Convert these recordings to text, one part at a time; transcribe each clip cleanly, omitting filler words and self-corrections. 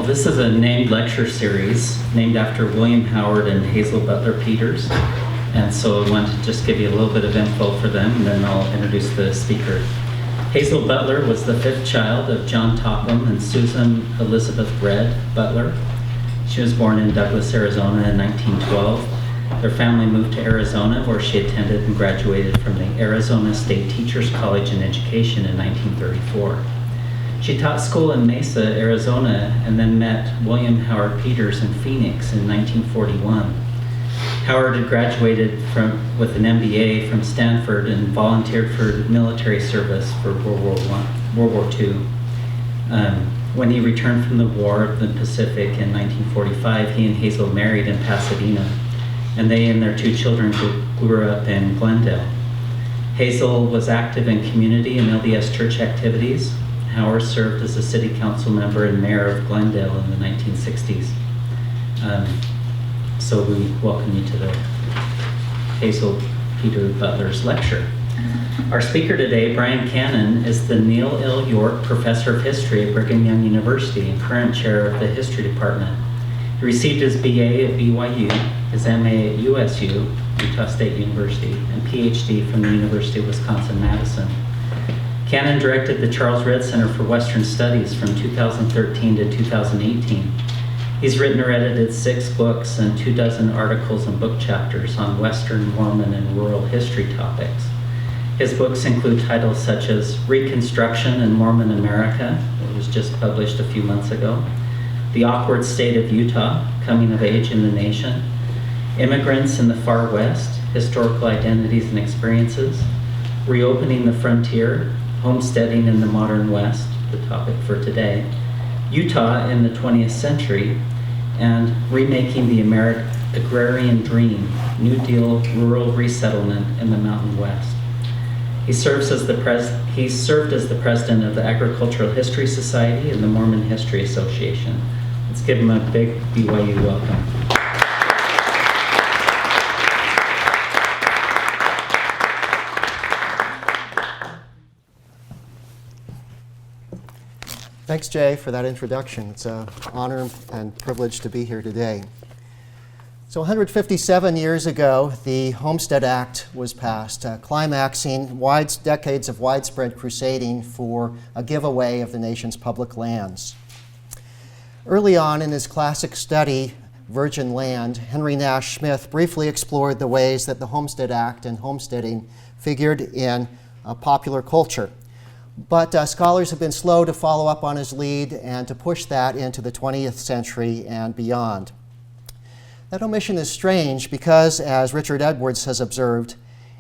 Well, this is a named lecture series named after William Howard and Hazel Butler Peters. And so I want to just give you a little bit of info for them, and then I'll introduce the speaker. Hazel Butler was the fifth child of John Topham and Susan Elizabeth Red Butler. She was born in Douglas, Arizona in 1912. Their family moved to Arizona, where she attended and graduated from the Arizona State Teachers College in Education in 1934. She taught school in Mesa, Arizona, and then met William Howard Peters in Phoenix in 1941. Howard had graduated with an MBA from Stanford and volunteered for military service for World War II. When he returned from the War of the Pacific in 1945, he and Hazel married in Pasadena, and they and their two children grew up in Glendale. Hazel was active in community and LDS church activities. Howard served as a city council member and mayor of Glendale in the 1960s. So we welcome you to the Hazel Peter Butler's lecture. Our speaker today, Brian Cannon, is the Neil L. York Professor of History at Brigham Young University and current chair of the History Department. He received his BA at BYU, his MA at USU, Utah State University, and PhD from the University of Wisconsin-Madison. Cannon directed the Charles Redd Center for Western Studies from 2013 to 2018. He's written or edited 6 books and 24 articles and book chapters on Western, Mormon, and rural history topics. His books include titles such as Reconstruction in Mormon America, that was just published a few months ago, The Awkward State of Utah, Coming of Age in the Nation, Immigrants in the Far West, Historical Identities and Experiences, Reopening the Frontier, Homesteading in the Modern West, the topic for today, Utah in the 20th Century, and Remaking the Agrarian Dream, New Deal Rural Resettlement in the Mountain West. He served as the president of the Agricultural History Society and the Mormon History Association. Let's give him a big BYU welcome. Thanks, Jay, for that introduction. It's an honor and privilege to be here today. So 157 years ago, the Homestead Act was passed, climaxing decades of widespread crusading for a giveaway of the nation's public lands. Early on in his classic study, Virgin Land, Henry Nash Smith briefly explored the ways that the Homestead Act and homesteading figured in popular culture. But scholars have been slow to follow up on his lead and to push that into the 20th century and beyond. That omission is strange because, as Richard Edwards has observed,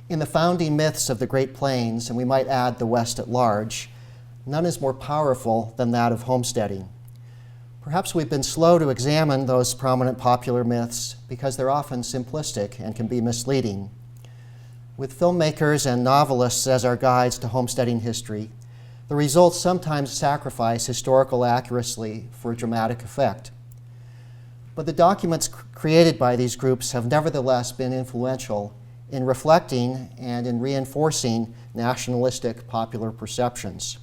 in the founding myths of the Great Plains, and we might add the West at large, none is more powerful than that of homesteading. Perhaps we've been slow to examine those prominent popular myths because they're often simplistic and can be misleading. With filmmakers and novelists as our guides to homesteading history, the results sometimes sacrifice historical accuracy for dramatic effect. But the documents created by these groups have nevertheless been influential in reflecting and in reinforcing nationalistic popular perceptions.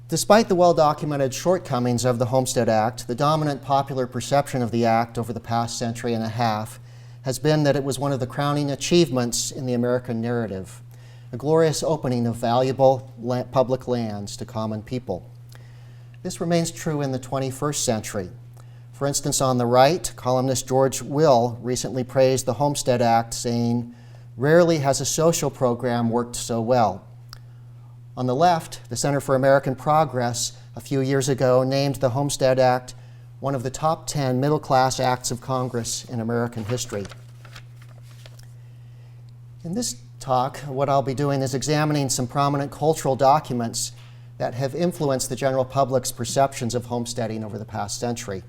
Despite the well-documented shortcomings of the Homestead Act, the dominant popular perception of the Act over the past century and a half has been that it was one of the crowning achievements in the American narrative, a glorious opening of valuable public lands to common people. This remains true in the 21st century. For instance, on the right, columnist George Will recently praised the Homestead Act, saying, "Rarely has a social program worked so well." On the left, the Center for American Progress a few years ago named the Homestead Act one of the top 10 middle-class acts of Congress in American history. In this talk, what I'll be doing is examining some prominent cultural documents that have influenced the general public's perceptions of homesteading over the past century.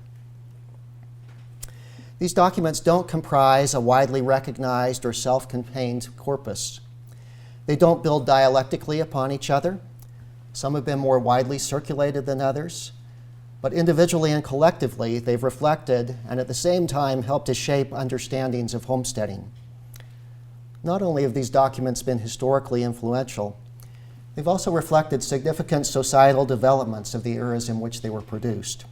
These documents don't comprise a widely recognized or self-contained corpus. They don't build dialectically upon each other. Some have been more widely circulated than others, but individually and collectively, they've reflected and at the same time helped to shape understandings of homesteading. Not only have these documents been historically influential, They've also reflected significant societal developments of the eras in which they were produced.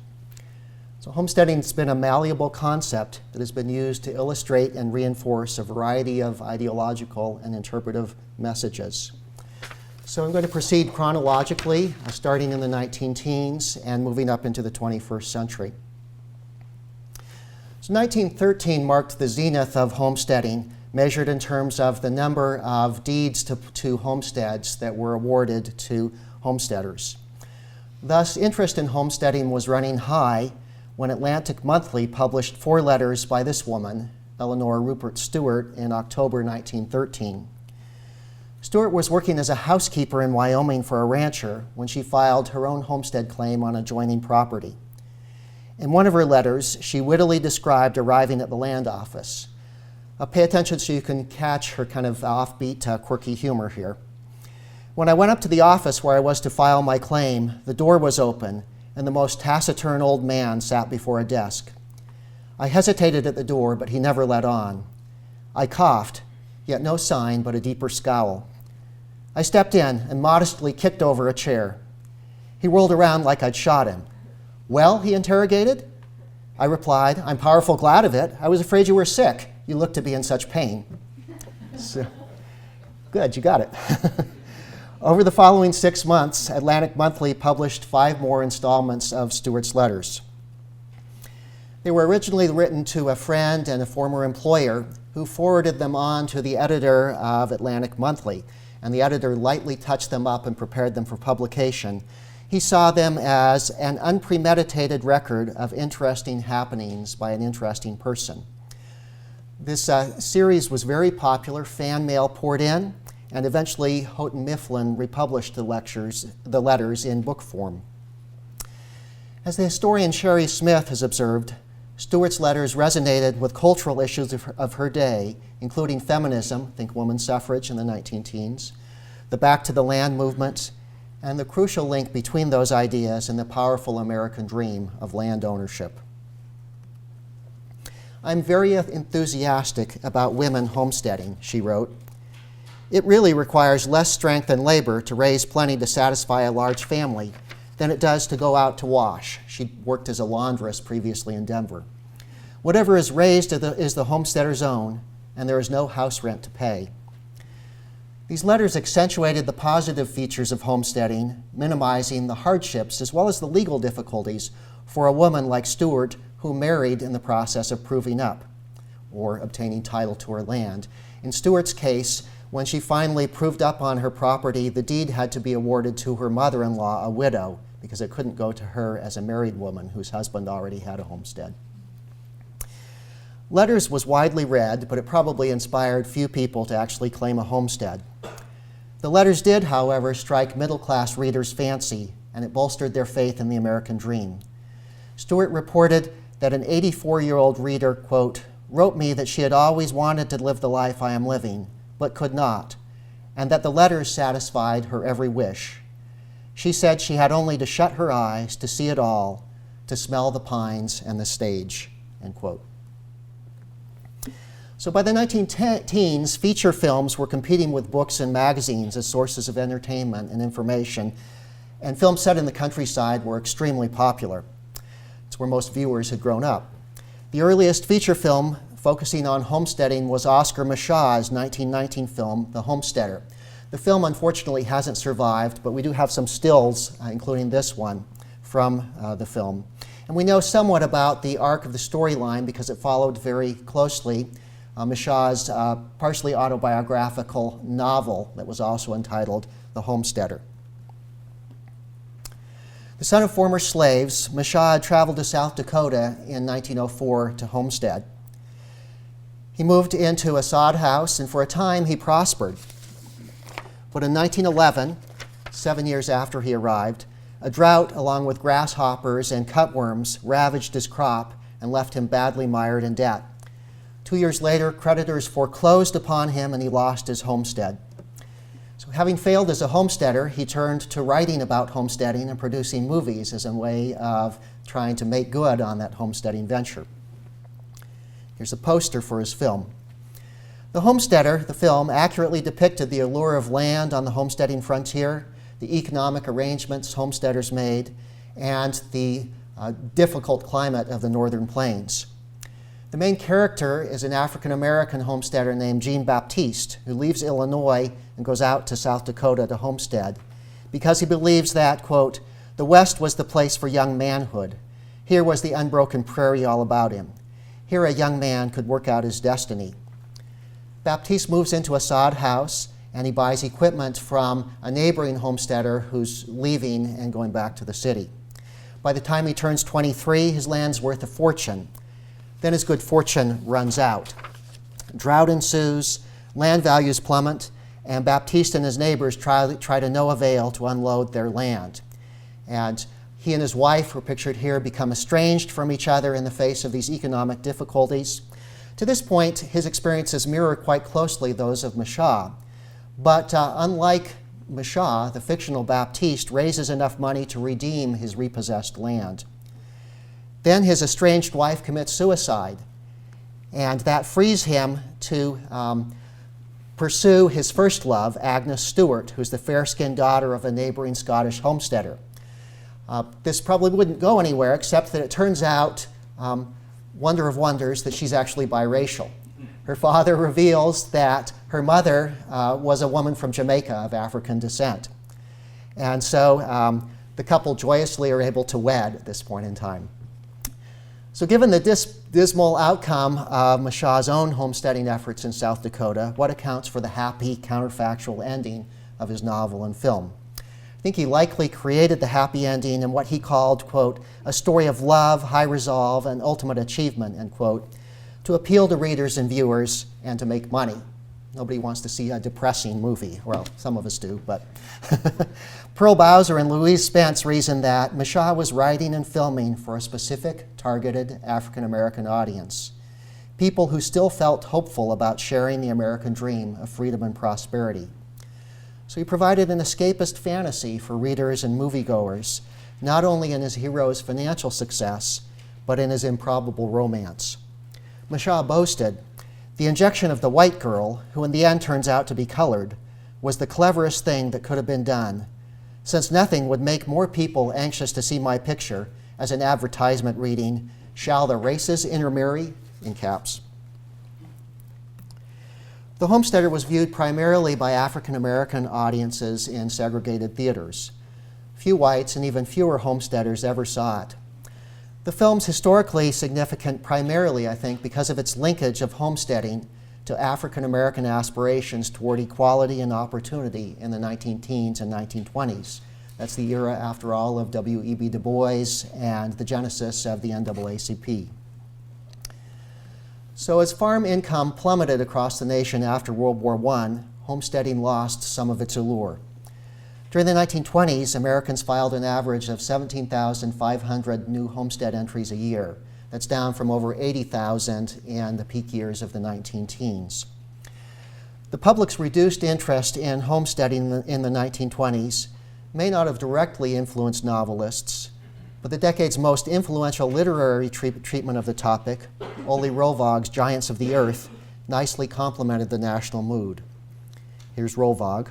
So homesteading's been a malleable concept that has been used to illustrate and reinforce a variety of ideological and interpretive messages. So I'm going to proceed chronologically, starting in the 19 teens and moving up into the 21st century. So 1913 marked the zenith of homesteading, measured in terms of the number of deeds to homesteads that were awarded to homesteaders. Thus, interest in homesteading was running high when Atlantic Monthly published 4 letters by this woman, Eleanor Rupert Stewart, in October 1913. Stewart was working as a housekeeper in Wyoming for a rancher when she filed her own homestead claim on adjoining property. In one of her letters, she wittily described arriving at the land office. Pay attention so you can catch her kind of offbeat, quirky humor here. When I went up to the office where I was to file my claim, the door was open, and the most taciturn old man sat before a desk. I hesitated at the door, but he never let on. I coughed, yet no sign but a deeper scowl. I stepped in and modestly kicked over a chair. He whirled around like I'd shot him. "Well?" he interrogated. I replied, "I'm powerful glad of it. I was afraid you were sick. You look to be in such pain." So, good, you got it. Over the following 6 months, Atlantic Monthly published 5 more installments of Stewart's letters. They were originally written to a friend and a former employer who forwarded them on to the editor of Atlantic Monthly, and the editor lightly touched them up and prepared them for publication. He saw them as an unpremeditated record of interesting happenings by an interesting person. This series was very popular. Fan mail poured in, and eventually Houghton Mifflin republished the letters in book form. As the historian Sherry Smith has observed, Stewart's letters resonated with cultural issues of her day, including feminism, think women's suffrage in the 19 teens, the Back to the Land movement, and the crucial link between those ideas and the powerful American dream of land ownership. "I'm very enthusiastic about women homesteading," she wrote. "It really requires less strength and labor to raise plenty to satisfy a large family than it does to go out to wash." She worked as a laundress previously in Denver. "Whatever is raised is the homesteader's own, and there is no house rent to pay." These letters accentuated the positive features of homesteading, minimizing the hardships as well as the legal difficulties for a woman like Stewart, who married in the process of proving up or obtaining title to her land. In Stewart's case, when she finally proved up on her property, the deed had to be awarded to her mother-in-law, a widow, because it couldn't go to her as a married woman whose husband already had a homestead. Letters was widely read, but it probably inspired few people to actually claim a homestead. The letters did, however, strike middle-class readers' fancy, and it bolstered their faith in the American dream. Stewart reported that an 84-year-old reader, quote, "wrote me that she had always wanted to live the life I am living, but could not, and that the letters satisfied her every wish. She said she had only to shut her eyes to see it all, to smell the pines and the stage," end quote. So by the 1910s, feature films were competing with books and magazines as sources of entertainment and information, and films set in the countryside were extremely popular. It's where most viewers had grown up. The earliest feature film focusing on homesteading was Oscar Michaw's 1919 film, The Homesteader. The film unfortunately hasn't survived, but we do have some stills, including this one, from the film. And we know somewhat about the arc of the storyline because it followed very closely Michaw's partially autobiographical novel that was also entitled The Homesteader. The son of former slaves, Michaud had traveled to South Dakota in 1904 to homestead. He moved into a sod house, and for a time he prospered. But in 1911, 7 years after he arrived, a drought along with grasshoppers and cutworms ravaged his crop and left him badly mired in debt. 2 years later, creditors foreclosed upon him and he lost his homestead. So having failed as a homesteader, he turned to writing about homesteading and producing movies as a way of trying to make good on that homesteading venture. Here's a poster for his film. The Homesteader, the film, accurately depicted the allure of land on the homesteading frontier, the economic arrangements homesteaders made, and the difficult climate of the northern plains. The main character is an African-American homesteader named Jean Baptiste, who leaves Illinois and goes out to South Dakota to homestead because he believes that, quote, the West was the place for young manhood. Here was the unbroken prairie all about him. Here a young man could work out his destiny. Baptiste moves into a sod house and he buys equipment from a neighboring homesteader who's leaving and going back to the city. By the time he turns 23, his land's worth a fortune. Then his good fortune runs out. Drought ensues, land values plummet, and Baptiste and his neighbors try to no avail to unload their land. And he and his wife, who are pictured here, become estranged from each other in the face of these economic difficulties. To this point, his experiences mirror quite closely those of Michaud. But unlike Michaud, the fictional Baptiste raises enough money to redeem his repossessed land. Then his estranged wife commits suicide, and that frees him to pursue his first love, Agnes Stewart, who's the fair-skinned daughter of a neighboring Scottish homesteader. This probably wouldn't go anywhere, except that it turns out, wonder of wonders, that she's actually biracial. Her father reveals that her mother was a woman from Jamaica of African descent. And so the couple joyously are able to wed at this point in time. So given the dismal outcome of Michaud's own homesteading efforts in South Dakota, what accounts for the happy, counterfactual ending of his novel and film? I think he likely created the happy ending in what he called, quote, a story of love, high resolve, and ultimate achievement, end quote, to appeal to readers and viewers and to make money. Nobody wants to see a depressing movie. Well, some of us do, but Pearl Bowser and Louise Spence reasoned that Michaud was writing and filming for a specific, targeted African-American audience, people who still felt hopeful about sharing the American dream of freedom and prosperity. So he provided an escapist fantasy for readers and moviegoers, not only in his hero's financial success, but in his improbable romance. Michaud boasted, the injection of the white girl, who in the end turns out to be colored, was the cleverest thing that could have been done, since nothing would make more people anxious to see my picture as an advertisement reading, shall the races intermarry, in caps. The Homesteader was viewed primarily by African-American audiences in segregated theaters. Few whites and even fewer homesteaders ever saw it. The film's historically significant primarily, I think, because of its linkage of homesteading to African-American aspirations toward equality and opportunity in the 19-teens and 1920s. That's the era, after all, of W.E.B. Du Bois and the genesis of the NAACP. So as farm income plummeted across the nation after World War I, homesteading lost some of its allure. During the 1920s, Americans filed an average of 17,500 new homestead entries a year. That's down from over 80,000 in the peak years of the 19-teens. The public's reduced interest in homesteading in the 1920s may not have directly influenced novelists, but the decade's most influential literary treatment of the topic, Ole Rovag's Giants of the Earth, nicely complemented the national mood. Here's Rovag.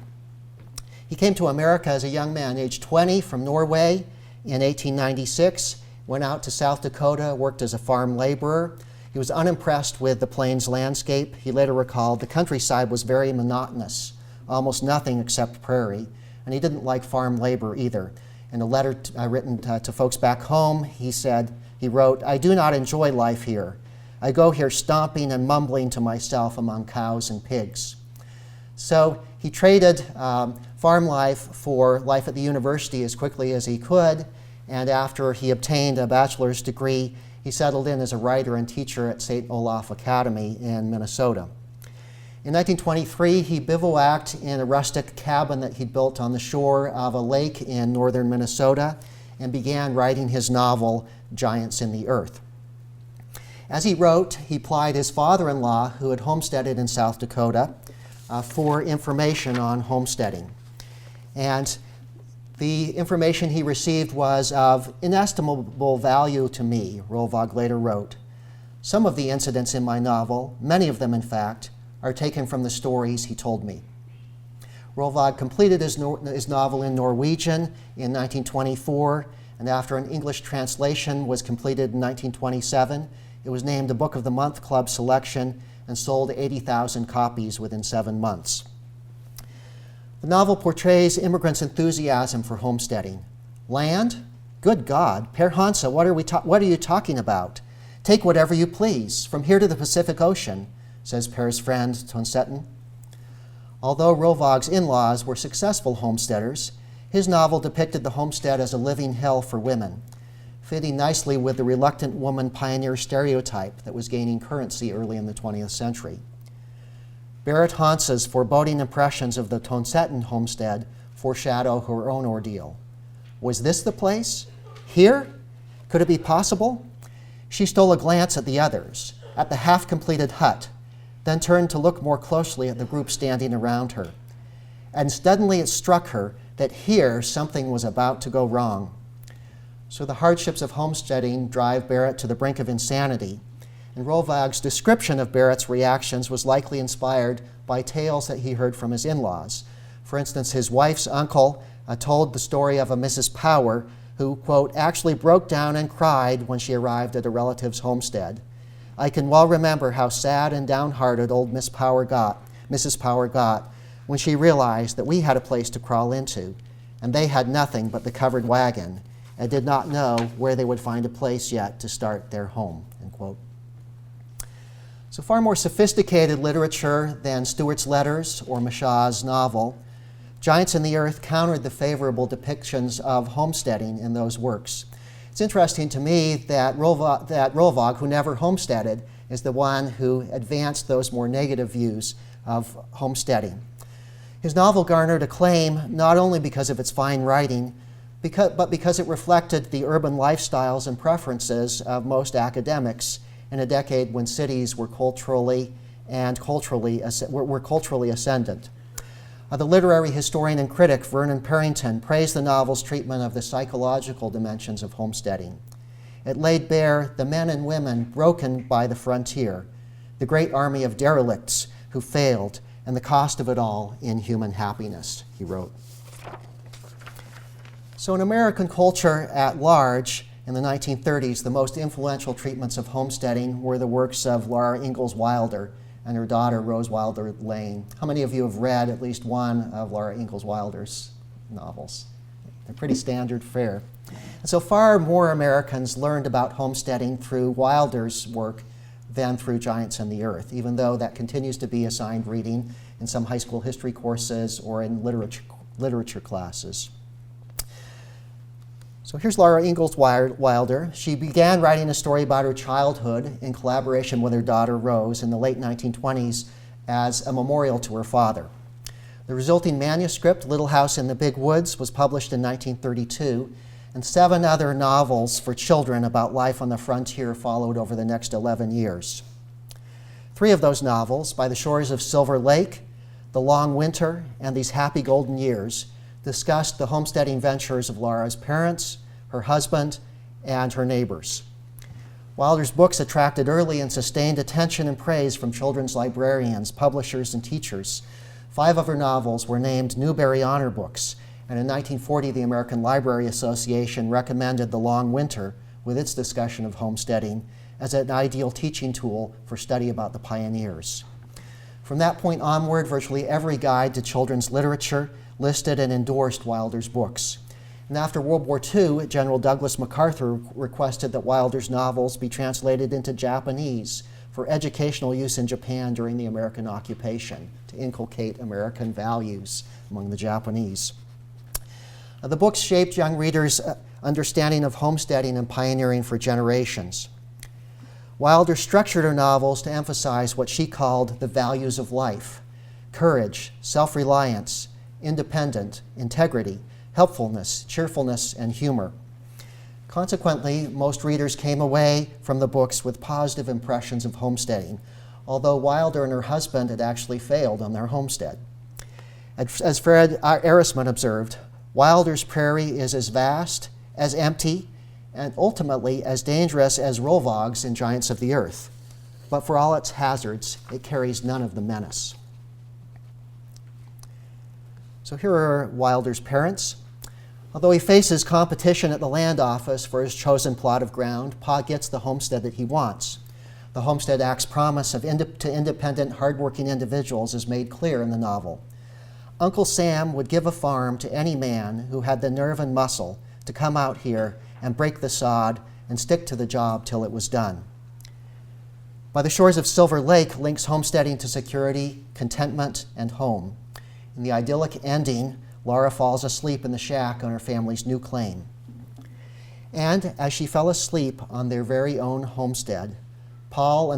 He came to America as a young man, aged 20, from Norway in 1896, went out to South Dakota, worked as a farm laborer. He was unimpressed with the plains landscape. He later recalled the countryside was very monotonous, almost nothing except prairie, and he didn't like farm labor either. In a letter written to folks back home, he wrote, I do not enjoy life here. I go here stomping and mumbling to myself among cows and pigs. So he traded farm life for life at the university as quickly as he could, and after he obtained a bachelor's degree, he settled in as a writer and teacher at St. Olaf Academy in Minnesota. In 1923, he bivouacked in a rustic cabin that he'd built on the shore of a lake in northern Minnesota and began writing his novel, Giants in the Earth. As he wrote, he plied his father-in-law, who had homesteaded in South Dakota, for information on homesteading. And the information he received was of inestimable value to me, Rovag later wrote. Some of the incidents in my novel, many of them in fact, are taken from the stories he told me. Rolvag completed his novel in Norwegian in 1924, and after an English translation was completed in 1927, it was named a Book of the Month Club selection and sold 80,000 copies within 7 months. The novel portrays immigrants' enthusiasm for homesteading. Land? Good God, Per Hansa, what are you talking about? Take whatever you please, from here to the Pacific Ocean, says Per's friend Tonsetten. Although Rolvag's in-laws were successful homesteaders, his novel depicted the homestead as a living hell for women, fitting nicely with the reluctant woman pioneer stereotype that was gaining currency early in the 20th century. Berit Hansa's foreboding impressions of the Tonsetten homestead foreshadow her own ordeal. Was this the place? Here? Could it be possible? She stole a glance at the others, at the half-completed hut, then turned to look more closely at the group standing around her. And suddenly it struck her that here something was about to go wrong. So the hardships of homesteading drive Berit to the brink of insanity, and Rolvag's description of Berit's reactions was likely inspired by tales that he heard from his in-laws. For instance, his wife's uncle told the story of a Mrs. Power who, quote, actually broke down and cried when she arrived at a relative's homestead. I can well remember how sad and downhearted old Mrs. Power got when she realized that we had a place to crawl into, and they had nothing but the covered wagon, and did not know where they would find a place yet to start their home, end quote. So far more sophisticated literature than Stewart's letters or Mashaw's novel, Giants in the Earth countered the favorable depictions of homesteading in those works. It's interesting to me that Rolvag, who never homesteaded, is the one who advanced those more negative views of homesteading. His novel garnered acclaim not only because of its fine writing, but because it reflected the urban lifestyles and preferences of most academics in a decade when cities were culturally ascendant. The literary historian and critic Vernon Parrington praised the novel's treatment of the psychological dimensions of homesteading. It laid bare the men and women broken by the frontier, the great army of derelicts who failed, and the cost of it all in human happiness, he wrote. So in American culture at large, in the 1930s, the most influential treatments of homesteading were the works of Laura Ingalls Wilder and her daughter, Rose Wilder Lane. How many of you have read at least one of Laura Ingalls Wilder's novels? They're pretty standard fare. And so far more Americans learned about homesteading through Wilder's work than through Giants in the Earth, even though that continues to be assigned reading in some high school history courses or in literature classes. So here's Laura Ingalls Wilder. She began writing a story about her childhood in collaboration with her daughter Rose in the late 1920s as a memorial to her father. The resulting manuscript, Little House in the Big Woods, was published in 1932, and 7 other novels for children about life on the frontier followed over the next 11 years. 3 of those novels, By the Shores of Silver Lake, The Long Winter, and These Happy Golden Years, discussed the homesteading ventures of Laura's parents, her husband, and her neighbors. Wilder's books attracted early and sustained attention and praise from children's librarians, publishers, and teachers. 5 of her novels were named Newbery Honor Books, and in 1940 the American Library Association recommended The Long Winter, with its discussion of homesteading, as an ideal teaching tool for study about the pioneers. From that point onward, virtually every guide to children's literature listed and endorsed Wilder's books. And after World War II, General Douglas MacArthur requested that Wilder's novels be translated into Japanese for educational use in Japan during the American occupation, to inculcate American values among the Japanese. The books shaped young readers' understanding of homesteading and pioneering for generations. Wilder structured her novels to emphasize what she called the values of life: courage, self-reliance, independent, integrity, helpfulness, cheerfulness, and humor. Consequently, most readers came away from the books with positive impressions of homesteading, although Wilder and her husband had actually failed on their homestead. As Fred Arisman observed, Wilder's prairie is as vast, as empty, and ultimately as dangerous as Rolvag's in Giants of the Earth. but for all its hazards, it carries none of the menace. So here are Wilder's parents. Although he faces competition at the land office for his chosen plot of ground, Pa gets the homestead that he wants. The Homestead Act's promise to independent, hardworking individuals is made clear in the novel. Uncle Sam would give a farm to any man who had the nerve and muscle to come out here and break the sod and stick to the job till it was done. By the shores of Silver Lake links homesteading to security, contentment, and home. In the idyllic ending, Laura falls asleep in the shack on her family's new claim. And as she fell asleep on their very own homestead, Pa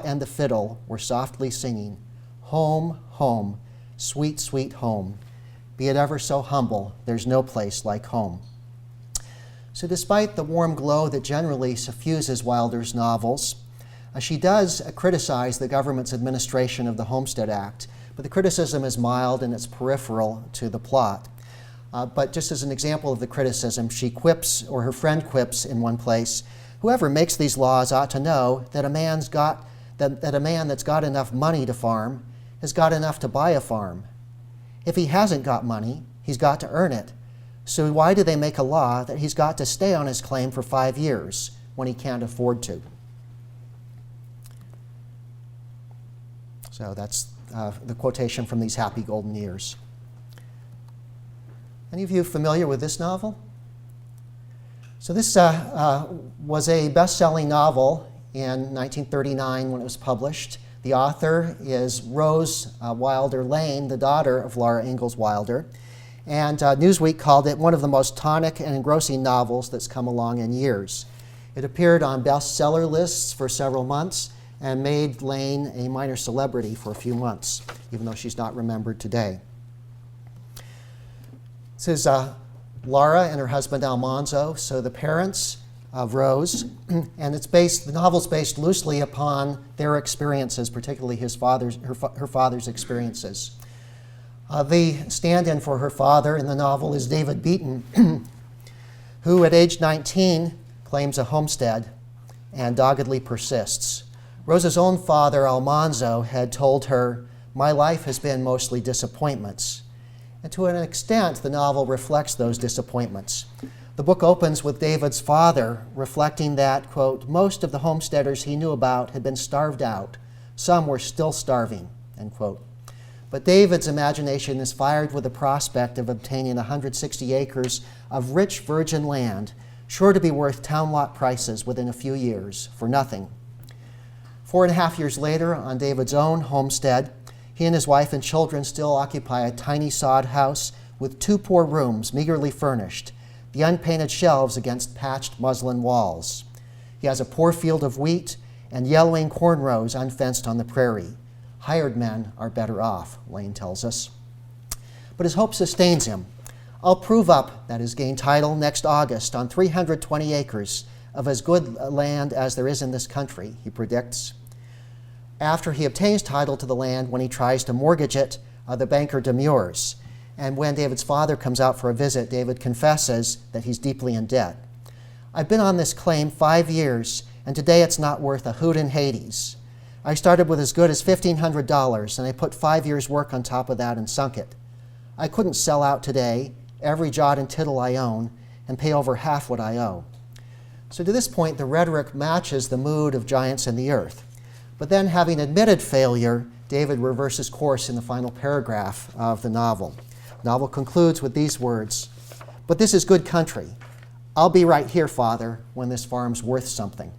and the fiddle were softly singing, "Home, home, sweet, sweet home. Be it ever so humble, there's no place like home." So despite the warm glow that generally suffuses Wilder's novels, she does criticize the government's administration of the Homestead Act, but the criticism is mild and it's peripheral to the plot. But just as an example of the criticism, she quips, or her friend quips in one place, "Whoever makes these laws ought to know that a man that's got enough money to farm has got enough to buy a farm. If he hasn't got money, he's got to earn it. So why do they make a law that he's got to stay on his claim for 5 years when he can't afford to?" So that's the quotation from These Happy Golden Years. Any of you familiar with this novel? So this was a best-selling novel in 1939 when it was published. The author is Rose Wilder Lane, the daughter of Laura Ingalls Wilder. And Newsweek called it one of the most tonic and engrossing novels that's come along in years. It appeared on bestseller lists for several months and made Lane a minor celebrity for a few months, even though she's not remembered today. This is Laura and her husband Almanzo, so the parents of Rose, and the novel's based loosely upon their experiences, particularly her father's experiences. The stand-in for her father in the novel is David Beaton, who at age 19 claims a homestead and doggedly persists. Rose's own father, Almanzo, had told her, "My life has been mostly disappointments." And to an extent, the novel reflects those disappointments. The book opens with David's father reflecting that, quote, "Most of the homesteaders he knew about had been starved out. Some were still starving," end quote. But David's imagination is fired with the prospect of obtaining 160 acres of rich virgin land, sure to be worth town lot prices within a few years, for nothing. 4.5 years later, on David's own homestead, he and his wife and children still occupy a tiny sod house with 2 poor rooms, meagerly furnished, the unpainted shelves against patched muslin walls. He has a poor field of wheat and yellowing corn rows unfenced on the prairie. Hired men are better off, Lane tells us. But his hope sustains him. "I'll prove up," that is, gain title next August on 320 acres of as good land as there is in this country, he predicts. After he obtains title to the land, when he tries to mortgage it, the banker demurs. And when David's father comes out for a visit, David confesses that he's deeply in debt. "I've been on this claim 5 years, and today it's not worth a hoot in Hades. I started with as good as $1,500, and I put 5 years' work on top of that and sunk it. I couldn't sell out today, every jot and tittle I own, and pay over half what I owe." So to this point, the rhetoric matches the mood of Giants in the Earth. But then, having admitted failure, David reverses course in the final paragraph of the novel. The novel concludes with these words, "But this is good country. I'll be right here, Father, when this farm's worth something."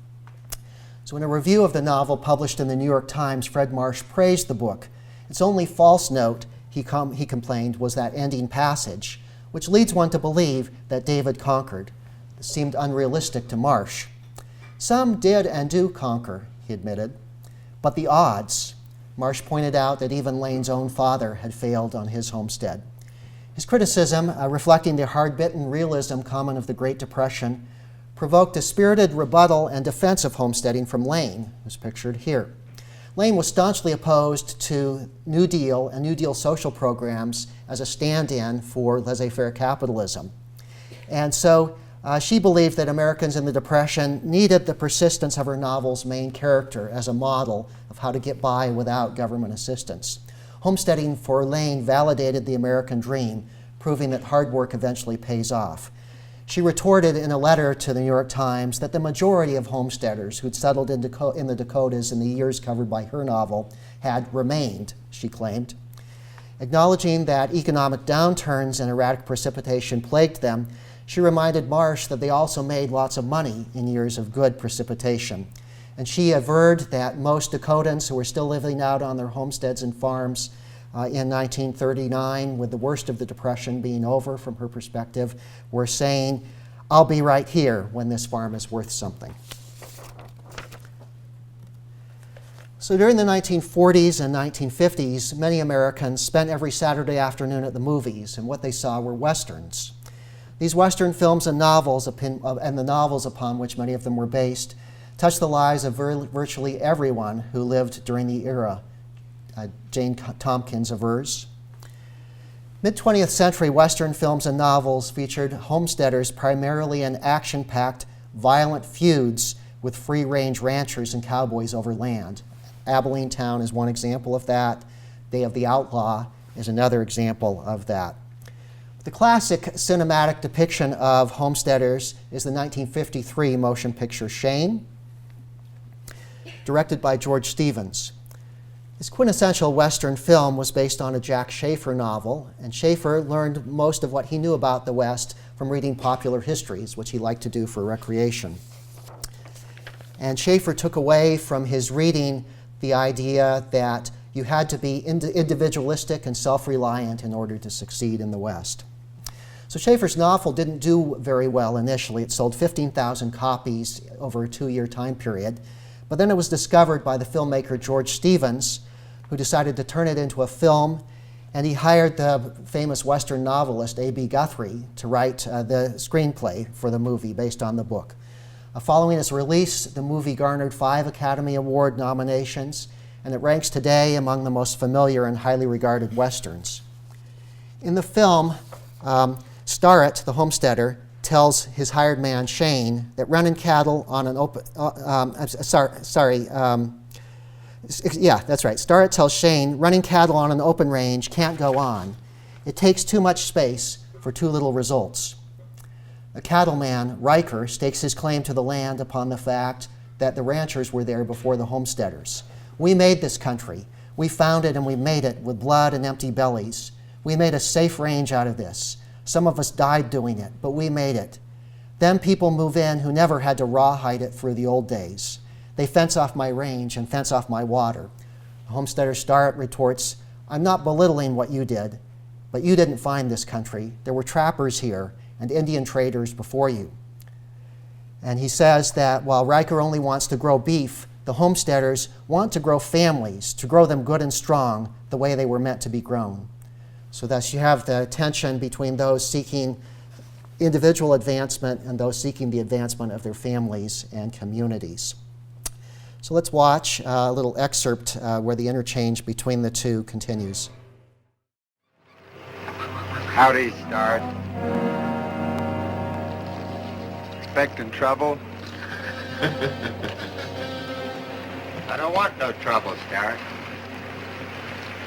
So in a review of the novel published in the New York Times, Fred Marsh praised the book. Its only false note, he complained, was that ending passage, which leads one to believe that David conquered. This seemed unrealistic to Marsh. "Some did and do conquer," he admitted. But the odds. Marsh pointed out that even Lane's own father had failed on his homestead. His criticism, reflecting the hard-bitten realism common of the Great Depression, provoked a spirited rebuttal and defense of homesteading from Lane, who's pictured here. Lane was staunchly opposed to New Deal and New Deal social programs as a stand-in for laissez-faire capitalism. And so She believed that Americans in the Depression needed the persistence of her novel's main character as a model of how to get by without government assistance. Homesteading for Lane validated the American dream, proving that hard work eventually pays off. She retorted in a letter to the New York Times that the majority of homesteaders who'd settled in the Dakotas in the years covered by her novel had remained, she claimed. Acknowledging that economic downturns and erratic precipitation plagued them, she reminded Marsh that they also made lots of money in years of good precipitation. And she averred that most Dakotans who were still living out on their homesteads and farms in 1939, with the worst of the Depression being over from her perspective, were saying, "I'll be right here when this farm is worth something." So during the 1940s and 1950s, many Americans spent every Saturday afternoon at the movies, and what they saw were Westerns. These Western films and novels, and the novels upon which many of them were based, touched the lives of virtually everyone who lived during the era, Jane Tompkins avers. Mid-20th century Western films and novels featured homesteaders primarily in action-packed, violent feuds with free-range ranchers and cowboys over land. Abilene Town is one example of that. Day of the Outlaw is another example of that. The classic cinematic depiction of homesteaders is the 1953 motion picture Shane, directed by George Stevens. This quintessential Western film was based on a Jack Schaefer novel, and Schaefer learned most of what he knew about the West from reading popular histories, which he liked to do for recreation. And Schaefer took away from his reading the idea that you had to be individualistic and self-reliant in order to succeed in the West. So Schaefer's novel didn't do very well initially. It sold 15,000 copies over a 2-year time period. But then it was discovered by the filmmaker George Stevens, who decided to turn it into a film, and he hired the famous Western novelist A.B. Guthrie to write the screenplay for the movie based on the book. Following its release, the movie garnered 5 Academy Award nominations, and it ranks today among the most familiar and highly regarded Westerns. In the film, Starrett, the homesteader, tells his hired man Shane that running cattle on an open Starrett tells Shane running cattle on an open range can't go on. It takes too much space for too little results. The cattleman, Riker, stakes his claim to the land upon the fact that the ranchers were there before the homesteaders. We made this country. We found it and we made it with blood and empty bellies. We made a safe range out of this. Some of us died doing it, but we made it. Then people move in who never had to rawhide it through the old days. They fence off my range and fence off my water. Homesteader Starrett retorts, "I'm not belittling what you did, but you didn't find this country. There were trappers here and Indian traders before you." And he says that while Riker only wants to grow beef, the homesteaders want to grow families, to grow them good and strong the way they were meant to be grown. So thus you have the tension between those seeking individual advancement and those seeking the advancement of their families and communities. So let's watch a little excerpt where the interchange between the two continues. Howdy, Starrett. Expecting trouble? I don't want no trouble, Starrett.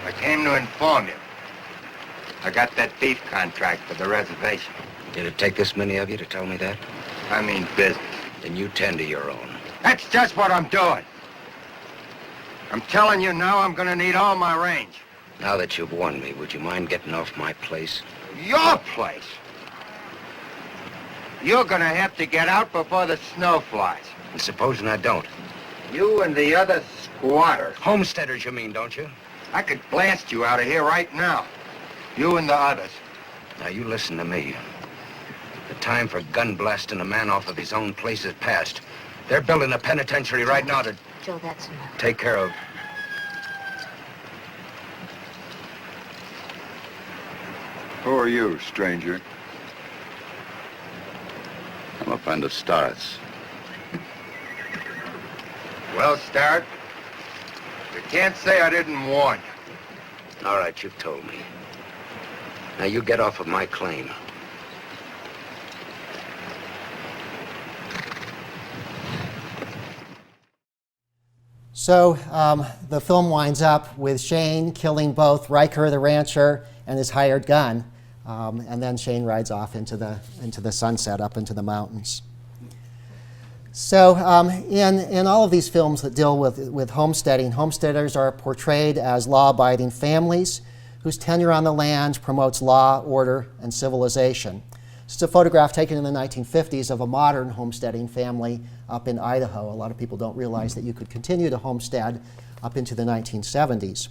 I came to inform you. I got that beef contract for the reservation. Did it take this many of you to tell me that? I mean business. Then you tend to your own. That's just what I'm doing. I'm telling you now I'm gonna need all my range. Now that you've won me, would you mind getting off my place? Your place? You're gonna have to get out before the snow flies. And supposing I don't? You and the other squatters. Homesteaders, you mean, don't you? I could blast you out of here right now. You and the others. Now, you listen to me. The time for gun blasting a man off of his own place is past. They're building a penitentiary right now to Joe, that's enough. take care of. Who are you, stranger? I'm a friend of Starrett's. Well, Starrett, you can't say I didn't warn you. All right, you've told me. Now, you get off of my claim. So the film winds up with Shane killing both Riker, the rancher, and his hired gun. And then Shane rides off into the sunset, up into the mountains. So in all of these films that deal with homesteading, homesteaders are portrayed as law-abiding families whose tenure on the land promotes law, order, and civilization. It's a photograph taken in the 1950s of a modern homesteading family up in Idaho. A lot of people don't realize that you could continue to homestead up into the 1970s.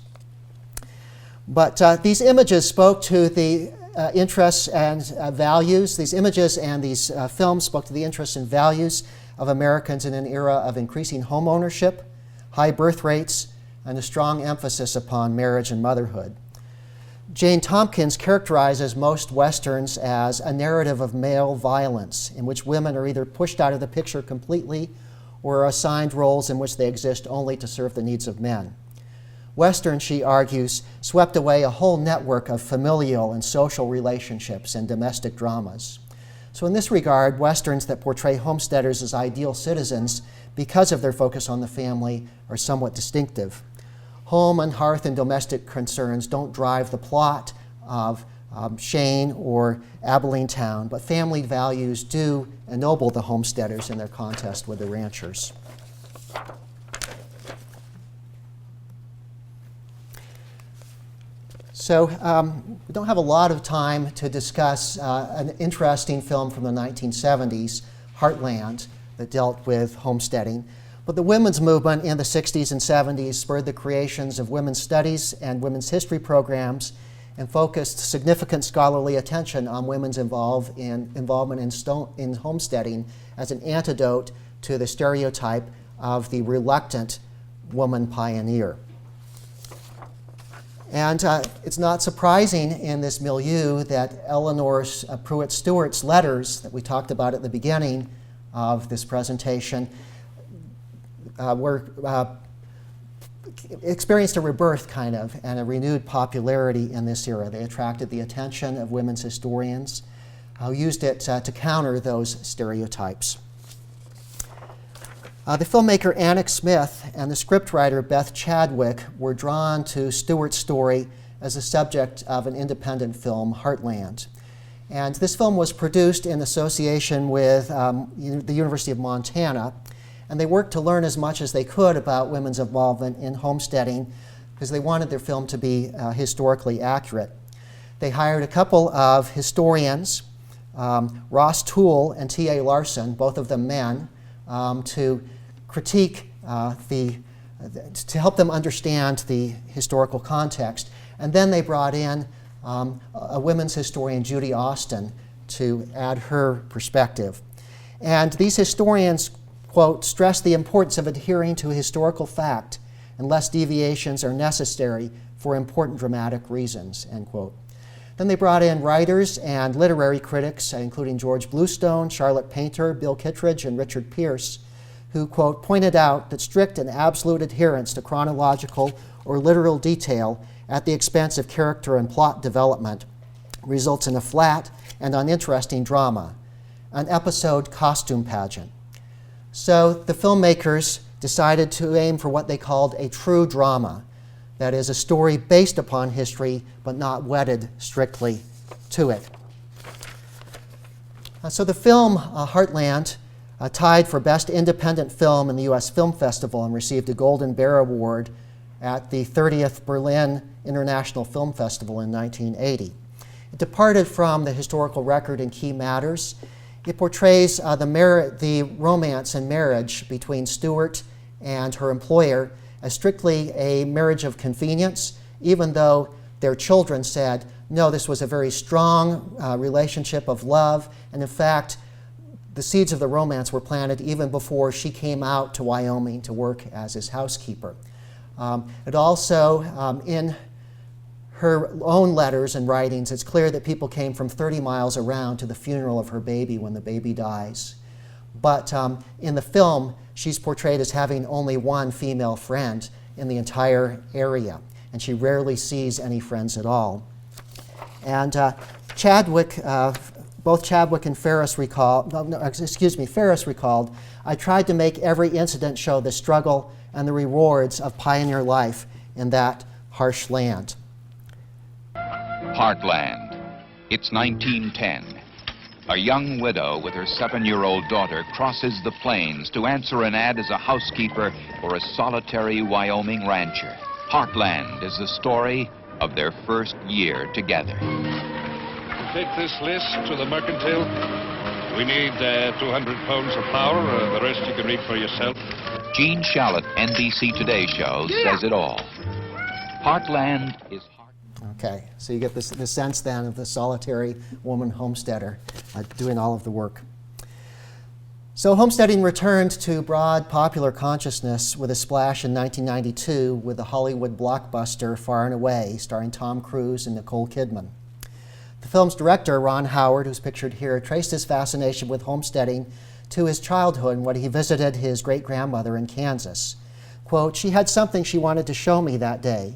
But these images spoke to the interests and values. These images and these films spoke to the interests and values of Americans in an era of increasing home ownership, high birth rates, and a strong emphasis upon marriage and motherhood. Jane Tompkins characterizes most Westerns as a narrative of male violence, in which women are either pushed out of the picture completely or are assigned roles in which they exist only to serve the needs of men. Western, she argues, swept away a whole network of familial and social relationships and domestic dramas. So in this regard, Westerns that portray homesteaders as ideal citizens because of their focus on the family are somewhat distinctive. Home and hearth and domestic concerns don't drive the plot of Shane or Abilene Town, but family values do ennoble the homesteaders in their contest with the ranchers. So we don't have a lot of time to discuss an interesting film from the 1970s, Heartland, that dealt with homesteading. But the women's movement in the 60s and 70s spurred the creations of women's studies and women's history programs and focused significant scholarly attention on women's involvement in homesteading as an antidote to the stereotype of the reluctant woman pioneer. And it's not surprising in this milieu that Eleanor Pruitt Stewart's letters that we talked about at the beginning of this presentation experienced a rebirth, kind of, and a renewed popularity in this era. They attracted the attention of women's historians who used it to counter those stereotypes. The filmmaker Annick Smith and the scriptwriter Beth Chadwick were drawn to Stewart's story as a subject of an independent film, Heartland. And this film was produced in association with the University of Montana, and they worked to learn as much as they could about women's involvement in homesteading because they wanted their film to be historically accurate. They hired a couple of historians, Ross Toole and T.A. Larson, both of them men, to critique to help them understand the historical context. And then they brought in a women's historian, Judy Austin, to add her perspective. And these historians, quote, stress the importance of adhering to historical fact unless deviations are necessary for important dramatic reasons, end quote. Then they brought in writers and literary critics, including George Bluestone, Charlotte Painter, Bill Kittredge, and Richard Pierce, who, quote, pointed out that strict and absolute adherence to chronological or literal detail at the expense of character and plot development results in a flat and uninteresting drama, an episode costume pageant. So the filmmakers decided to aim for what they called a true drama, that is, a story based upon history but not wedded strictly to it. So the film Heartland tied for Best Independent Film in the U.S. Film Festival and received a Golden Bear Award at the 30th Berlin International Film Festival in 1980. It departed from the historical record in key matters. It portrays the romance and marriage between Stewart and her employer as strictly a marriage of convenience, even though their children said, no, this was a very strong relationship of love, and in fact, the seeds of the romance were planted even before she came out to Wyoming to work as his housekeeper. It also, in her own letters and writings, it's clear that people came from 30 miles around to the funeral of her baby when the baby dies. But in the film, she's portrayed as having only one female friend in the entire area, and she rarely sees any friends at all. And both Chadwick and Ferris recalled, I tried to make every incident show the struggle and the rewards of pioneer life in that harsh land. Heartland. It's 1910. A young widow with her 7-year-old daughter crosses the plains to answer an ad as a housekeeper for a solitary Wyoming rancher. Heartland is the story of their first year together. Take this list to the mercantile. We need 200 pounds of flour. The rest you can read for yourself. Gene Shalit, NBC Today Show, says it all. Heartland is Okay, so you get this sense then of the solitary woman homesteader doing all of the work. So homesteading returned to broad popular consciousness with a splash in 1992 with the Hollywood blockbuster Far and Away, starring Tom Cruise and Nicole Kidman. The film's director, Ron Howard, who's pictured here, traced his fascination with homesteading to his childhood when he visited his great-grandmother in Kansas. Quote, "She had something she wanted to show me that day.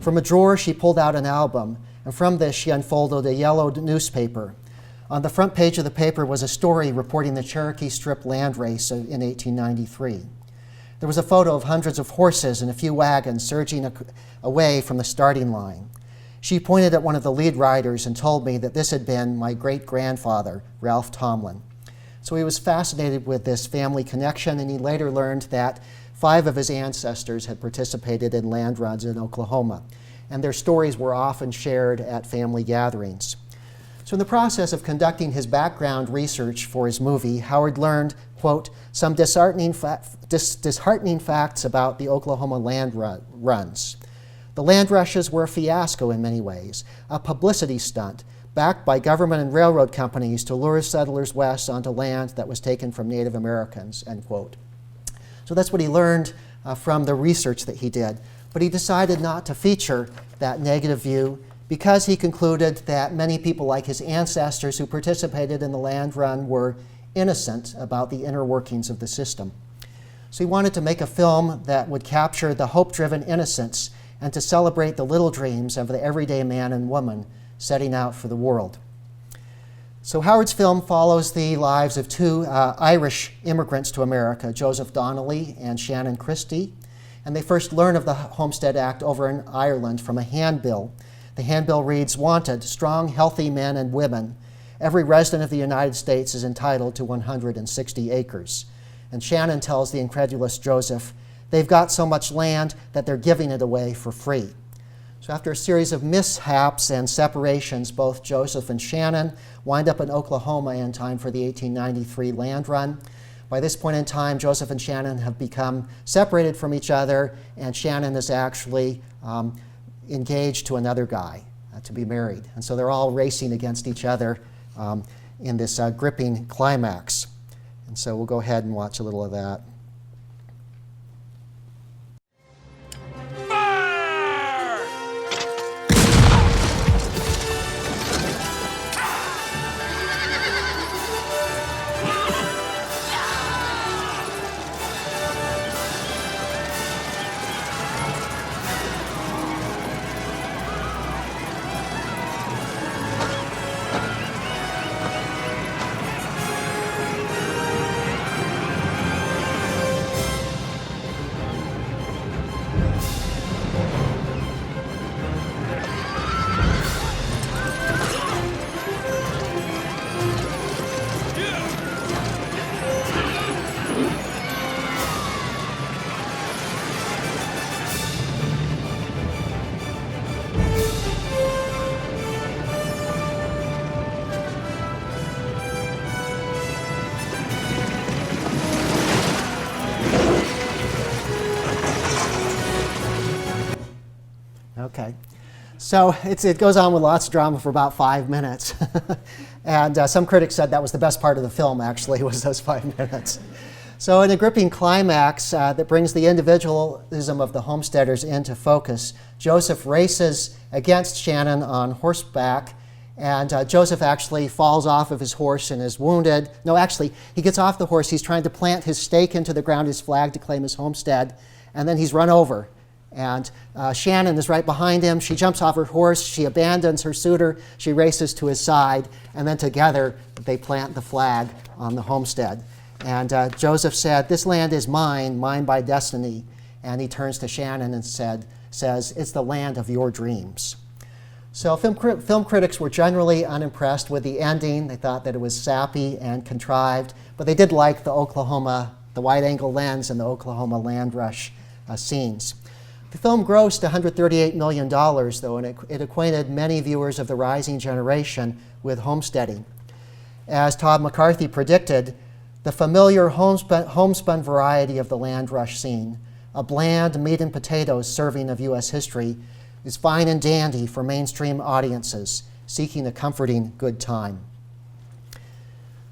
From a drawer, she pulled out an album, and from this she unfolded a yellowed newspaper. On the front page of the paper was a story reporting the Cherokee Strip land race in 1893. There was a photo of hundreds of horses and a few wagons surging away from the starting line. She pointed at one of the lead riders and told me that this had been my great-grandfather, Ralph Tomlin." So he was fascinated with this family connection, and he later learned that 5 of his ancestors had participated in land runs in Oklahoma, and their stories were often shared at family gatherings. So in the process of conducting his background research for his movie, Howard learned, quote, "some disheartening facts about the Oklahoma land runs. The land rushes were a fiasco in many ways, a publicity stunt backed by government and railroad companies to lure settlers west onto land that was taken from Native Americans," end quote. So that's what he learned from the research that he did. But he decided not to feature that negative view because he concluded that many people like his ancestors who participated in the land run were innocent about the inner workings of the system. So he wanted to make a film that would capture the hope-driven innocence and to celebrate the little dreams of the everyday man and woman setting out for the world. So Howard's film follows the lives of 2 Irish immigrants to America, Joseph Donnelly and Shannon Christie, and they first learn of the Homestead Act over in Ireland from a handbill. The handbill reads, "Wanted, strong, healthy men and women. Every resident of the United States is entitled to 160 acres. And Shannon tells the incredulous Joseph, "They've got so much land that they're giving it away for free." So after a series of mishaps and separations, both Joseph and Shannon wind up in Oklahoma in time for the 1893 land run. By this point in time, Joseph and Shannon have become separated from each other, and Shannon is actually engaged to another guy to be married. And so they're all racing against each other in this gripping climax. And so we'll go ahead and watch a little of that. Okay, so it goes on with lots of drama for about 5 minutes. And some critics said that was the best part of the film, actually, was those 5 minutes. So in a gripping climax that brings the individualism of the homesteaders into focus, Joseph races against Shannon on horseback, and Joseph actually falls off of his horse and is wounded. No, actually, he gets off the horse. He's trying to plant his stake into the ground, his flag, to claim his homestead, and then he's run over. And Shannon is right behind him. She jumps off her horse. She abandons her suitor. She races to his side. And then together, they plant the flag on the homestead. And Joseph said, "This land is mine, mine by destiny. and he turns to Shannon and says, "It's the land of your dreams." So film critics were generally unimpressed with the ending. They thought that it was sappy and contrived, but they did like the wide-angle lens and the Oklahoma land rush scenes. The film grossed $138 million, though, and it acquainted many viewers of the rising generation with homesteading. As Todd McCarthy predicted, the familiar homespun variety of the land rush scene, a bland meat and potatoes serving of U.S. history, is fine and dandy for mainstream audiences seeking a comforting good time.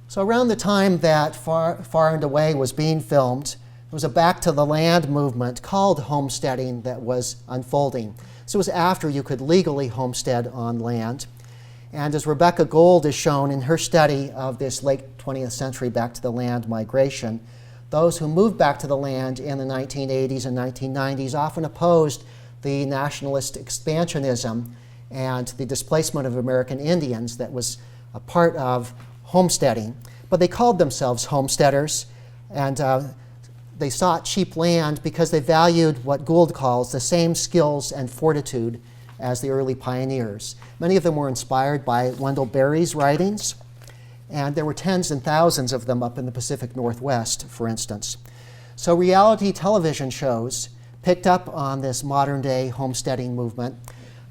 So around the time that Far and Away was being filmed, there was a back to the land movement called homesteading that was unfolding. So it was after you could legally homestead on land. And as Rebecca Gold has shown in her study of this late 20th century back to the land migration, those who moved back to the land in the 1980s and 1990s often opposed the nationalist expansionism and the displacement of American Indians that was a part of homesteading. But they called themselves homesteaders, and they sought cheap land because they valued what Gould calls the same skills and fortitude as the early pioneers. Many of them were inspired by Wendell Berry's writings, and there were tens and thousands of them up in the Pacific Northwest, for instance. So reality television shows picked up on this modern-day homesteading movement.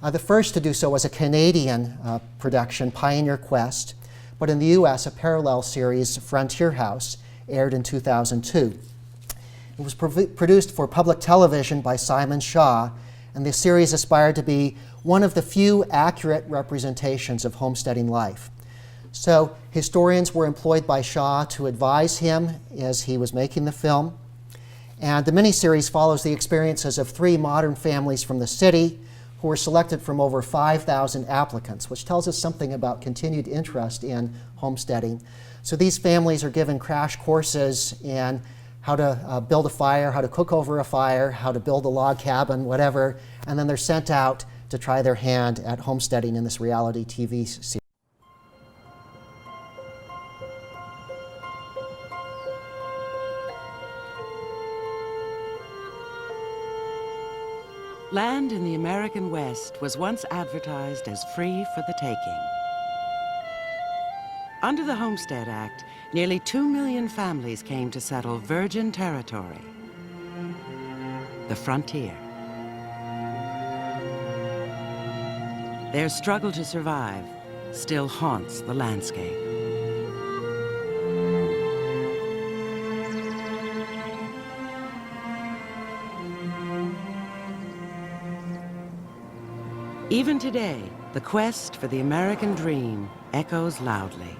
The first to do so was a Canadian production, Pioneer Quest, but in the U.S., a parallel series, Frontier House, aired in 2002. It was produced for public television by Simon Shaw, and the series aspired to be one of the few accurate representations of homesteading life. So historians were employed by Shaw to advise him as he was making the film. And the miniseries follows the experiences of 3 modern families from the city who were selected from over 5,000 applicants, which tells us something about continued interest in homesteading. So these families are given crash courses in how to build a fire, how to cook over a fire, how to build a log cabin, whatever, and then they're sent out to try their hand at homesteading in this reality TV series. Land in the American West was once advertised as free for the taking. Under the Homestead Act, nearly 2 million families came to settle virgin territory, the frontier. Their struggle to survive still haunts the landscape. Even today, the quest for the American dream echoes loudly.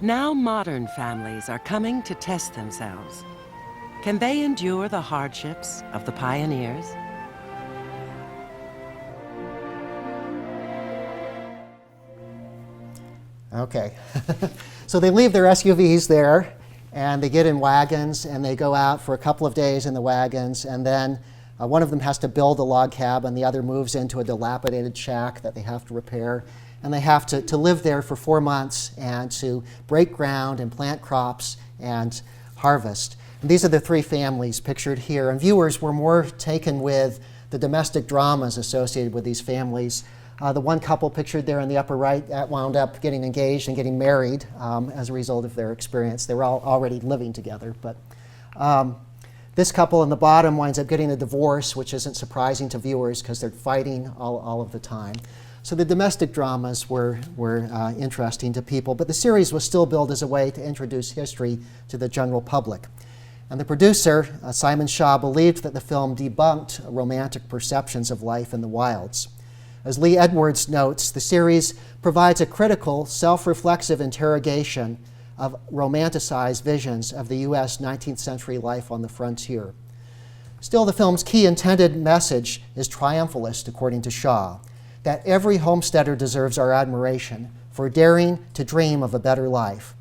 Now modern families are coming to test themselves. Can they endure the hardships of the pioneers? Okay, so they leave their SUVs there, and they get in wagons, and they go out for a couple of days in the wagons, and then one of them has to build a log cabin, the other moves into a dilapidated shack that they have to repair, and they have to live there for 4 months and to break ground and plant crops and harvest. And these are the 3 families pictured here, and viewers were more taken with the domestic dramas associated with these families. The one couple pictured there in the upper right wound up getting engaged and getting married as a result of their experience. They were all already living together, but this couple in the bottom winds up getting a divorce, which isn't surprising to viewers because they're fighting all of the time. So the domestic dramas were interesting to people, but the series was still billed as a way to introduce history to the general public. And the producer, Simon Shaw, believed that the film debunked romantic perceptions of life in the wilds. As Lee Edwards notes, the series provides a critical, self-reflexive interrogation of romanticized visions of the U.S. 19th century life on the frontier. Still, the film's key intended message is triumphalist, according to Shaw, that every homesteader deserves our admiration for daring to dream of a better life.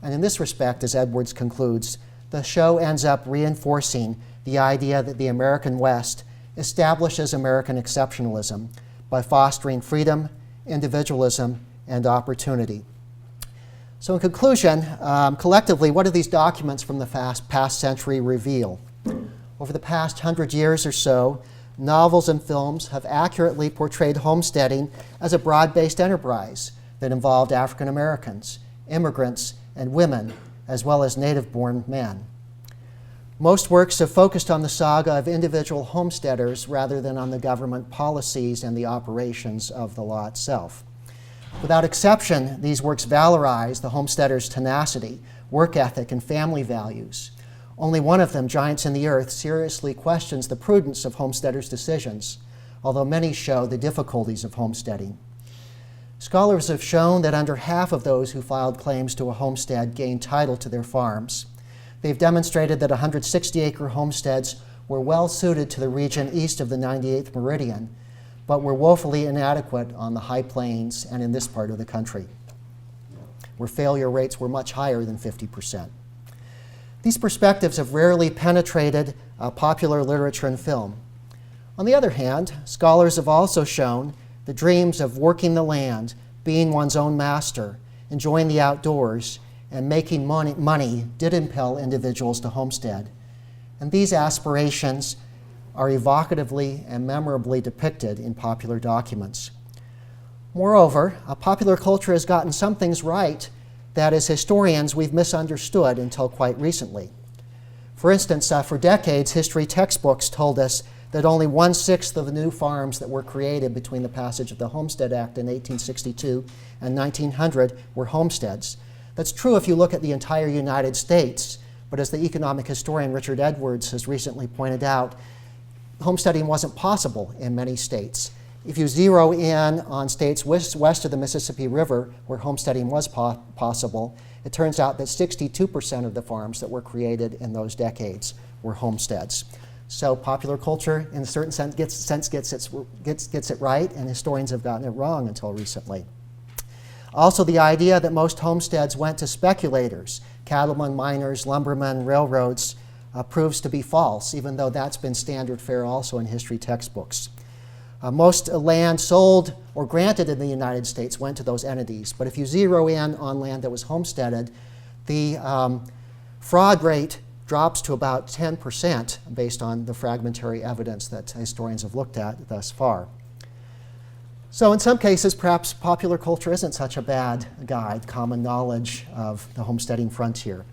And in this respect, as Edwards concludes, the show ends up reinforcing the idea that the American West establishes American exceptionalism by fostering freedom, individualism, and opportunity. So in conclusion, collectively, what do these documents from the past century reveal? Over the past 100 years or so, novels and films have accurately portrayed homesteading as a broad-based enterprise that involved African Americans, immigrants, and women, as well as native-born men. Most works have focused on the saga of individual homesteaders rather than on the government policies and the operations of the law itself. Without exception, these works valorize the homesteader's tenacity, work ethic, and family values. Only one of them, Giants in the Earth, seriously questions the prudence of homesteaders' decisions, although many show the difficulties of homesteading. Scholars have shown that under half of those who filed claims to a homestead gained title to their farms. They've demonstrated that 160-acre homesteads were well suited to the region east of the 98th meridian, but were woefully inadequate on the high plains and in this part of the country, where failure rates were much higher than 50%. These perspectives have rarely penetrated popular literature and film. On the other hand, scholars have also shown the dreams of working the land, being one's own master, enjoying the outdoors, and making money did impel individuals to homestead. And these aspirations are evocatively and memorably depicted in popular documents. Moreover, popular culture has gotten some things right that as historians we've misunderstood until quite recently. For instance, for decades, history textbooks told us that only 1/6 of the new farms that were created between the passage of the Homestead Act in 1862 and 1900 were homesteads. That's true if you look at the entire United States, but as the economic historian Richard Edwards has recently pointed out, homesteading wasn't possible in many states. If you zero in on states west of the Mississippi River where homesteading was possible, it turns out that 62% of the farms that were created in those decades were homesteads. So popular culture, in a certain sense, gets it right, and historians have gotten it wrong until recently. Also, the idea that most homesteads went to speculators, cattlemen, miners, lumbermen, railroads, proves to be false, even though that's been standard fare also in history textbooks. Most land sold or granted in the United States went to those entities, but if you zero in on land that was homesteaded, the fraud rate drops to about 10% based on the fragmentary evidence that historians have looked at thus far. So in some cases, perhaps popular culture isn't such a bad guide, common knowledge of the homesteading frontier.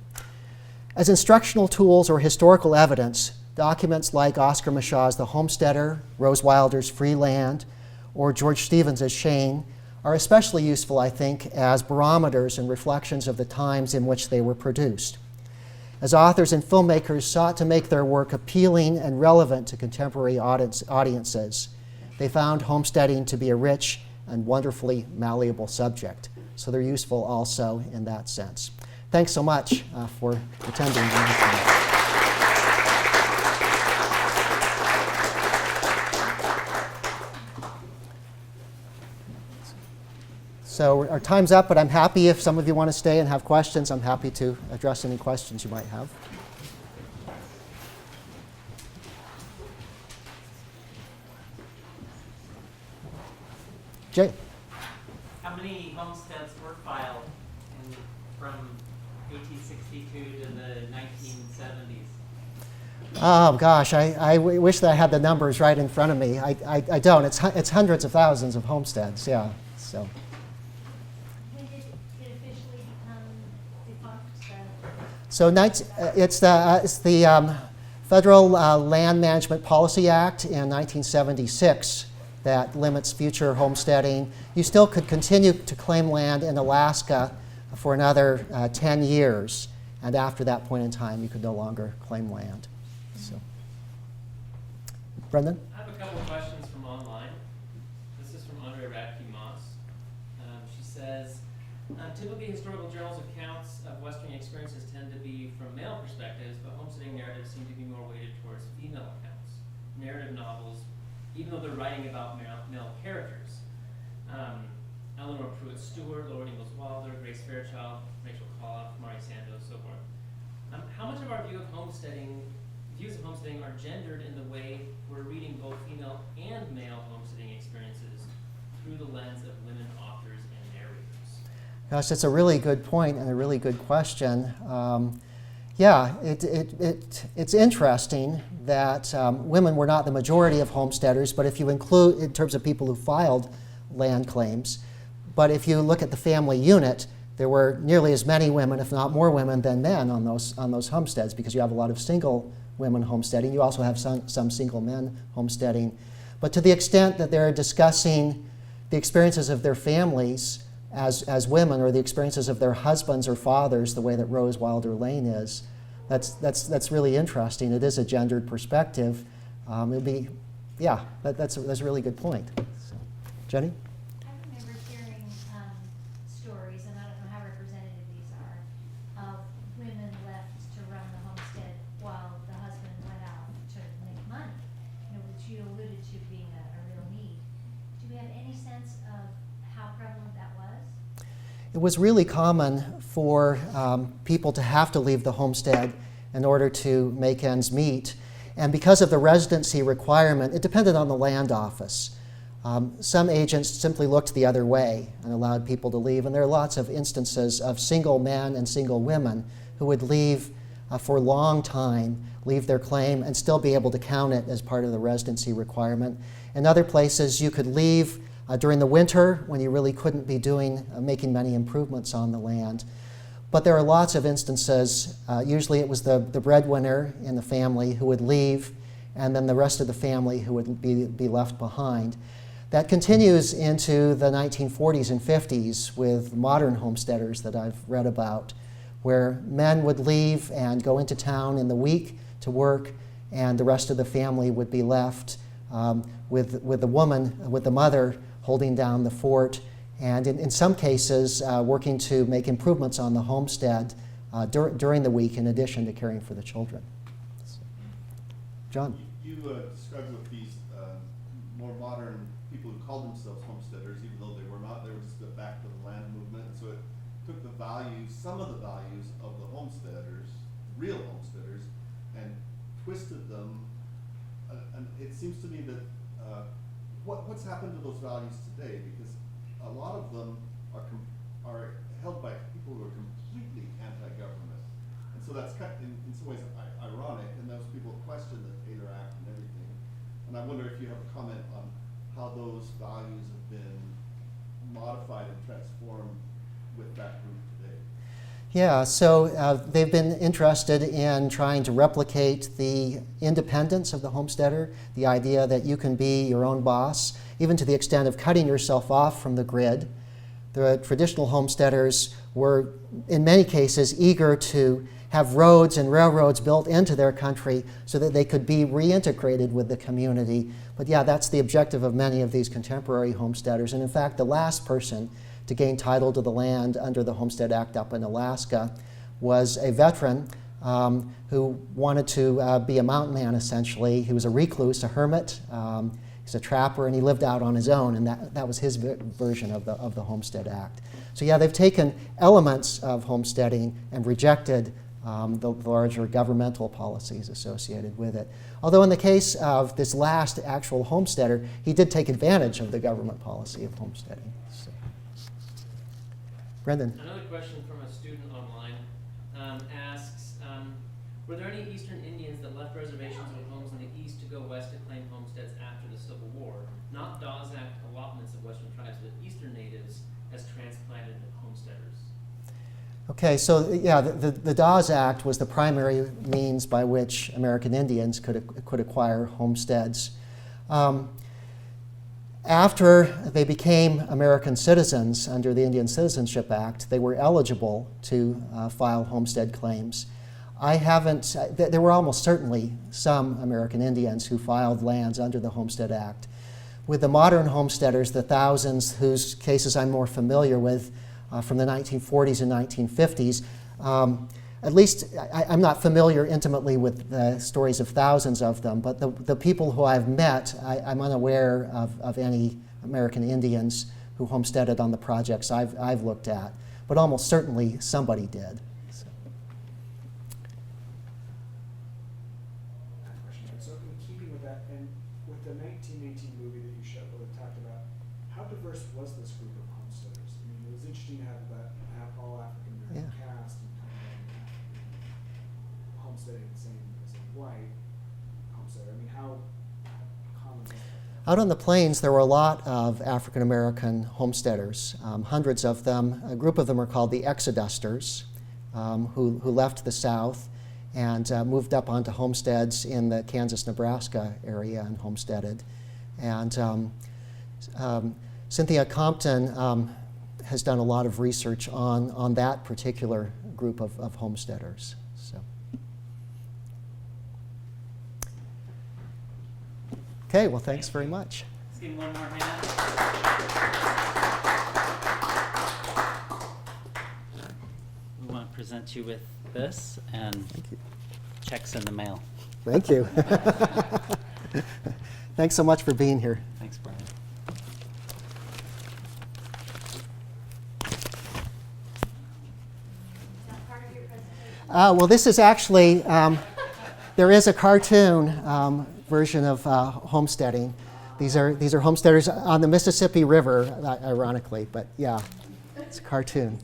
As instructional tools or historical evidence, documents like Oscar Michaw's The Homesteader, Rose Wilder's Free Land, or George Stevens' Shane are especially useful, I think, as barometers and reflections of the times in which they were produced. As authors and filmmakers sought to make their work appealing and relevant to contemporary audiences, they found homesteading to be a rich and wonderfully malleable subject. So they're useful also in that sense. Thanks so much for attending. So our time's up, but I'm happy if some of you want to stay and have questions. I'm happy to address any questions you might have. Jay? How many homesteads were filed from 1862 to the 1970s? Oh gosh, I wish that I had the numbers right in front of me. I don't. It's hundreds of thousands of homesteads. Yeah. So. When did it officially become defunct? So it's the Federal Land Management Policy Act in 1976 that limits future homesteading. You still could continue to claim land in Alaska for another 10 years, and after that point in time, you could no longer claim land. So, Brendan? I have a couple of questions from online. This is from Andrea Radke-Moss. She says, typically historical journals' accounts of Western experiences tend to be from male perspectives, but homesteading narratives seem to be more weighted towards female accounts. Narrative novels, even though they're writing about male characters. Eleanor Pruitt-Stewart, Laura Ingalls Wilder, Grace Fairchild, Rachel Koff, Mari Sandoz, so forth. How much of our views of homesteading are gendered in the way we're reading both female and male homesteading experiences through the lens of women authors and narrators? Gosh, that's a really good point and a really good question. Yeah, it's interesting that women were not the majority of homesteaders, but if you include, in terms of people who filed land claims, but if you look at the family unit, there were nearly as many women, if not more women, than men on those homesteads, because you have a lot of single women homesteading. You also have some single men homesteading. But to the extent that they're discussing the experiences of their families as women, or the experiences of their husbands or fathers, the way that Rose Wilder Lane is, that's really interesting. It is a gendered perspective. It'd be, yeah, that's a really good point. So, Jenny? I remember hearing stories, and I don't know how representative these are, of women left to run the homestead while the husband went out to make money, which you alluded to being a real need. Do we have any sense of how prevalent that was? It was really common for people to have to leave the homestead in order to make ends meet. And because of the residency requirement, it depended on the land office. Some agents simply looked the other way and allowed people to leave. And there are lots of instances of single men and single women who would leave for a long time, leave their claim, and still be able to count it as part of the residency requirement. In other places, you could leave during the winter when you really couldn't be making many improvements on the land. But there are lots of instances, usually it was the breadwinner in the family who would leave, and then the rest of the family who would be left behind. That continues into the 1940s and 50s with modern homesteaders that I've read about, where men would leave and go into town in the week to work, and the rest of the family would be left with the woman, with the mother, holding down the fort, and in some cases working to make improvements on the homestead during the week in addition to caring for the children. John? You described with these more modern people who called themselves homesteaders, even though they were not, they were just back to the land movement, and so it took the values, some of the values of the homesteaders, real homesteaders, and twisted them. And it seems to me that what's happened to those values today? Because a lot of them are held by people who are completely anti-government, and so that's in some ways ironic. And those people question the Taylor Act and everything. And I wonder if you have a comment on how those values have been modified and transformed with that group today. Yeah, so they've been interested in trying to replicate the independence of the homesteader, the idea that you can be your own boss, even to the extent of cutting yourself off from the grid. The traditional homesteaders were, in many cases, eager to have roads and railroads built into their country so that they could be reintegrated with the community. But yeah, that's the objective of many of these contemporary homesteaders. And in fact, the last person to gain title to the land under the Homestead Act up in Alaska was a veteran who wanted to be a mountain man, essentially. He was a recluse, a hermit. He's a trapper, and he lived out on his own, and that was his version of the Homestead Act. So yeah, they've taken elements of homesteading and rejected the larger governmental policies associated with it. Although in the case of this last actual homesteader, he did take advantage of the government policy of homesteading. So. Brendan. Another question from a student online asks, were there any Eastern Indians that left reservations or homes in the East to go west to claim homesteads after the Civil War? Not Dawes Act allotments of Western tribes, but Eastern natives as transplanted homesteaders. Okay, so yeah, the Dawes Act was the primary means by which American Indians could acquire homesteads. After they became American citizens under the Indian Citizenship Act, they were eligible to file homestead claims. There were almost certainly some American Indians who filed lands under the Homestead Act. With the modern homesteaders, the thousands whose cases I'm more familiar with from the 1940s and 1950s, at least I'm not familiar intimately with the stories of thousands of them, but the people who I've met, I'm unaware of any American Indians who homesteaded on the projects I've looked at, but almost certainly somebody did. So. So in keeping with that, and with the 1918 movie that you showed, that talked about, how diverse was this group of homesteaders? I mean, it was interesting to have all African American cast. And Out on the plains, there were a lot of African American homesteaders, hundreds of them. A group of them are called the Exodusters, who left the South and moved up onto homesteads in the Kansas-Nebraska area and homesteaded. And Cynthia Compton has done a lot of research on that particular group of homesteaders. So. Okay, well, thanks very much. Let's give him one more hand. We want to present you with this and Thank you. checks in the mail. Thank you. Thanks so much for being here. Thanks, Brian. Well, this is actually, there is a cartoon version of homesteading. These are homesteaders on the Mississippi River, ironically, but yeah, it's a cartoon.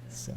So.